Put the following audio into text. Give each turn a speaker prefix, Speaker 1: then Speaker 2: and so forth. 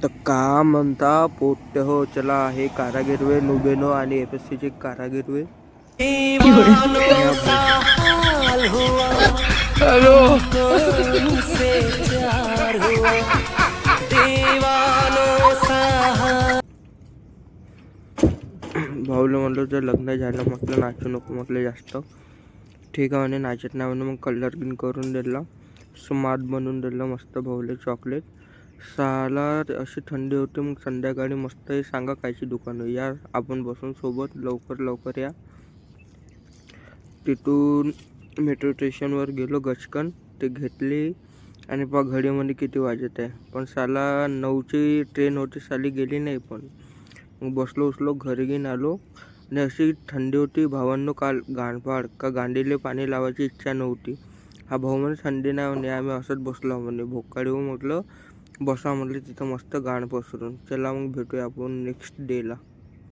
Speaker 1: तर का म्हणता पोट्टे हो, चला हे कारागिरवे नुबेनो आणि एफएससीचे कारागिरवे. भाऊला म्हणलं जर लग्न झालं म्हटलं नाचू नको म्हटलं जास्त. ठीक आहे म्हणे नाचत नाही म्हणे. मग कलर गिन करून दिला, स्मार्ट बनवून दिलं मस्त भाऊले चॉकलेट. साला अशी थंडी होती. मग संध्याकाळी मस्त हे सांगा कायची दुकान या आपण बसून सोबत लवकर या. तिथून मेट्रो स्टेशनवर गेलो गचकन, ते घेतली आणि पहा घडीमध्ये किती वाजत आहे. पण साला 9ची ट्रेन होती, साली गेली नाही. पण मग बसलो घरी घेऊन आलो. आणि अशी थंडी होती भावांनो, काल गाणपाड का गांडीले पाणी लावायची इच्छा नव्हती. हा भाऊ म्हणे थंडी नाही म्हणे, आम्ही असंच बसलो म्हणे भोकाळी हो. म्हटलं बसा म्हटलं तिथं मस्त गाण पसरून. चला मग भेटूया आपण नेक्स्ट डेला.